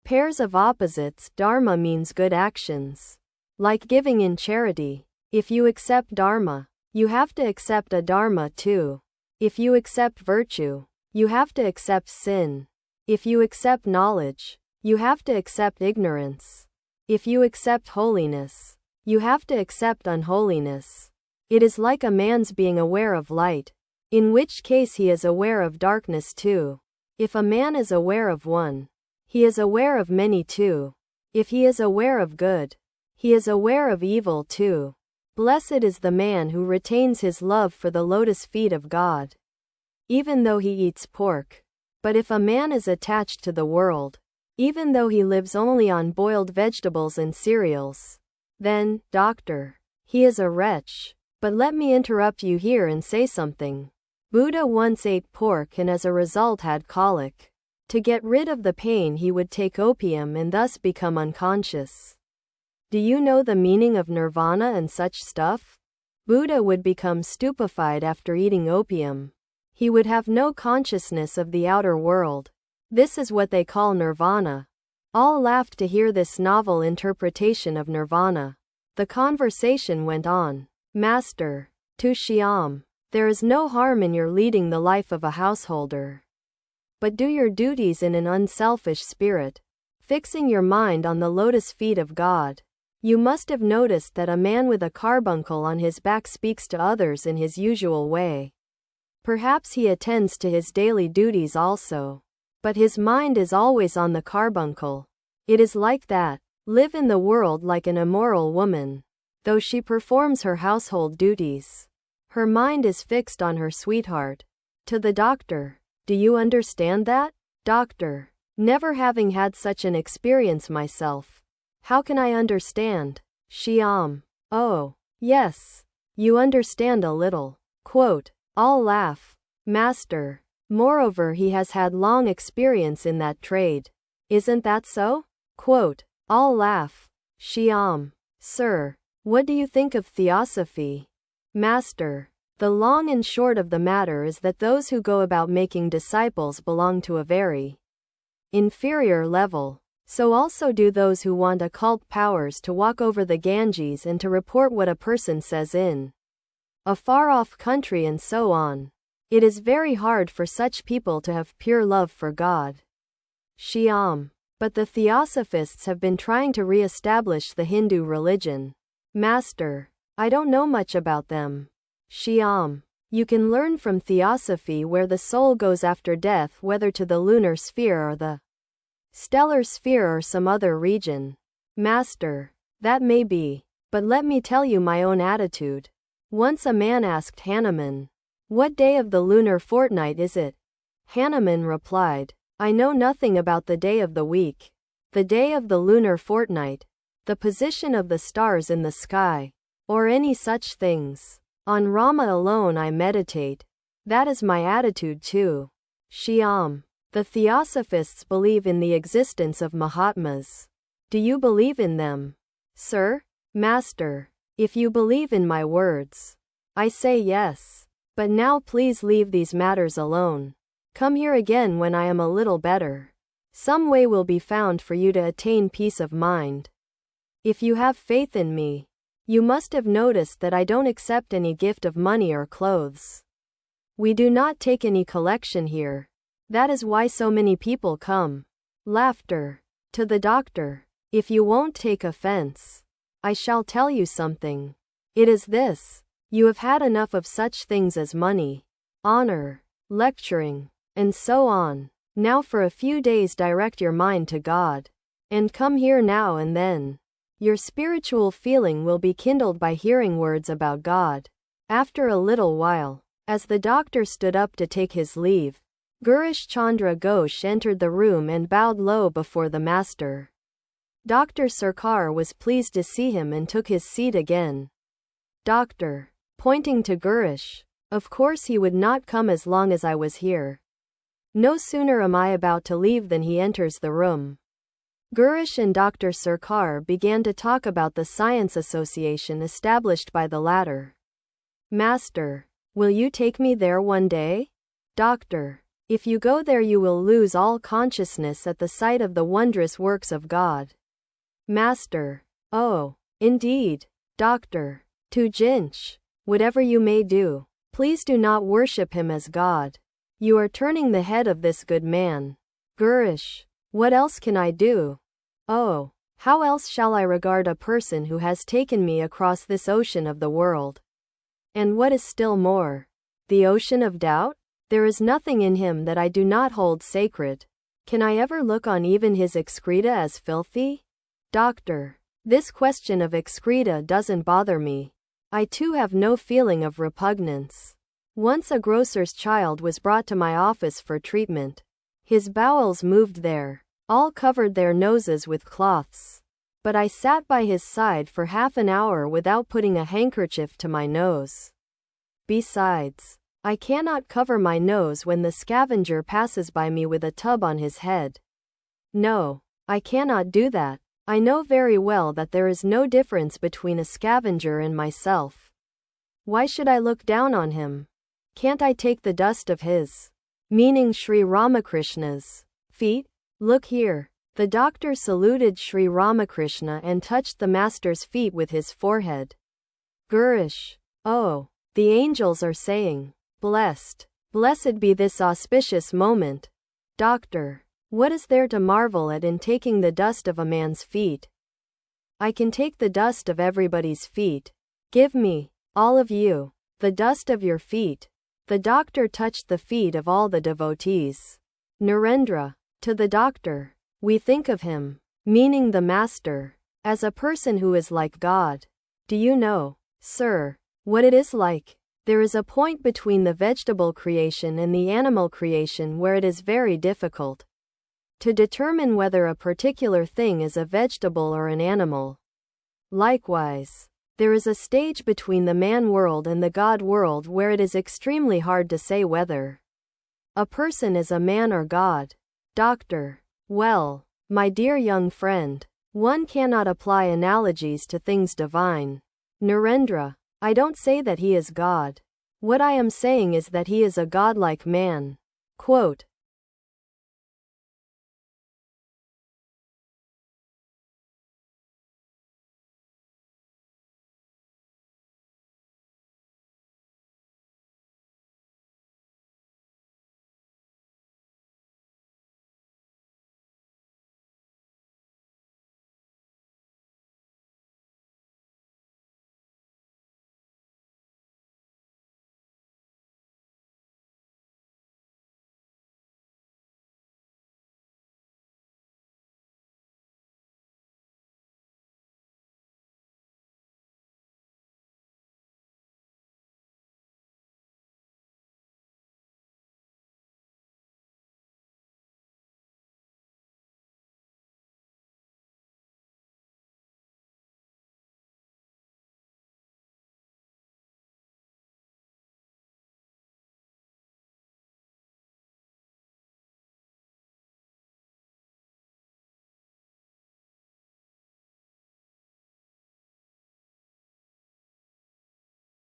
Pairs of opposites. Dharma means good actions. Like giving in charity. If you accept dharma, you have to accept adharma too. If you accept virtue, you have to accept sin. If you accept knowledge, you have to accept ignorance. If you accept holiness, you have to accept unholiness. It is like a man's being aware of light, in which case he is aware of darkness too. If a man is aware of one, he is aware of many too. If he is aware of good, he is aware of evil too. Blessed is the man who retains his love for the lotus feet of God, even though he eats pork. But if a man is attached to the world, even though he lives only on boiled vegetables and cereals, then, doctor, he is a wretch. But let me interrupt you here and say something. Buddha once ate pork and as a result had colic. To get rid of the pain he would take opium and thus become unconscious. Do you know the meaning of nirvana and such stuff? Buddha would become stupefied after eating opium. He would have no consciousness of the outer world. This is what they call nirvana. All laughed to hear this novel interpretation of nirvana. The conversation went on. Master, to Shyam, there is no harm in your leading the life of a householder. But do your duties in an unselfish spirit, fixing your mind on the lotus feet of God. You must have noticed that a man with a carbuncle on his back speaks to others in his usual way. Perhaps he attends to his daily duties also. But his mind is always on the carbuncle. It is like that. Live in the world like an immoral woman. Though she performs her household duties, her mind is fixed on her sweetheart. To the doctor. Do you understand that? Doctor. Never having had such an experience myself. How can I understand? Shyam. Oh, yes. You understand a little. Quote. All laugh. Master. Moreover, he has had long experience in that trade. Isn't that so? Quote. All laugh. Shyam. Sir. What do you think of theosophy? Master. The long and short of the matter is that those who go about making disciples belong to a very inferior level. So also do those who want occult powers to walk over the Ganges and to report what a person says in a far-off country and so on. It is very hard for such people to have pure love for God. Shyam. But the theosophists have been trying to re-establish the Hindu religion. Master. I don't know much about them. Shyam. You can learn from theosophy where the soul goes after death, whether to the lunar sphere or the stellar sphere or some other region. Master. That may be. But let me tell you my own attitude. Once a man asked Hanuman, "What day of the lunar fortnight is it?" Hanuman replied, "I know nothing about the day of the week, the day of the lunar fortnight, the position of the stars in the sky, or any such things. On Rama alone I meditate." That is my attitude too. Shyam. The theosophists believe in the existence of Mahatmas. Do you believe in them? Sir? Master. If you believe in my words, I say yes. But now please leave these matters alone. Come here again when I am a little better. Some way will be found for you to attain peace of mind. If you have faith in me, you must have noticed that I don't accept any gift of money or clothes. We do not take any collection here. That is why so many people come. Laughter. To the doctor. If you won't take offense, I shall tell you something. It is this. You have had enough of such things as money, honor, lecturing, and so on. Now for a few days direct your mind to God. And come here now and then. Your spiritual feeling will be kindled by hearing words about God. After a little while, as the doctor stood up to take his leave, Girish Chandra Ghosh entered the room and bowed low before the master. Dr. Sarkar was pleased to see him and took his seat again. Doctor. Pointing to Girish. Of course he would not come as long as I was here. No sooner am I about to leave than he enters the room. Girish and Dr. Sarkar began to talk about the science association established by the latter. Master. Will you take me there one day? Doctor. If you go there you will lose all consciousness at the sight of the wondrous works of God. Master. Oh, indeed. Doctor. Tujinch. Whatever you may do, please do not worship him as God. You are turning the head of this good man. Gurish. What else can I do? Oh, how else shall I regard a person who has taken me across this ocean of the world? And what is still more, the ocean of doubt? There is nothing in him that I do not hold sacred. Can I ever look on even his excreta as filthy? Doctor. This question of excreta doesn't bother me. I too have no feeling of repugnance. Once a grocer's child was brought to my office for treatment. His bowels moved there. All covered their noses with cloths. But I sat by his side for half an hour without putting a handkerchief to my nose. Besides, I cannot cover my nose when the scavenger passes by me with a tub on his head. No, I cannot do that. I know very well that there is no difference between a scavenger and myself. Why should I look down on him? Can't I take the dust of his, meaning Sri Ramakrishna's, feet? Look here. The doctor saluted Sri Ramakrishna and touched the master's feet with his forehead. Gurish. Oh, the angels are saying, blessed, blessed be this auspicious moment. Doctor. What is there to marvel at in taking the dust of a man's feet? I can take the dust of everybody's feet. Give me, all of you, the dust of your feet. The doctor touched the feet of all the devotees. Narendra. To the doctor. We think of him, meaning the master, as a person who is like God. Do you know, sir, what it is like? There is a point between the vegetable creation and the animal creation where it is very difficult to determine whether a particular thing is a vegetable or an animal. Likewise, there is a stage between the man world and the God world where it is extremely hard to say whether a person is a man or God. Doctor. Well, my dear young friend, one cannot apply analogies to things divine. Narendra. I don't say that he is God. What I am saying is that he is a godlike man. Quote,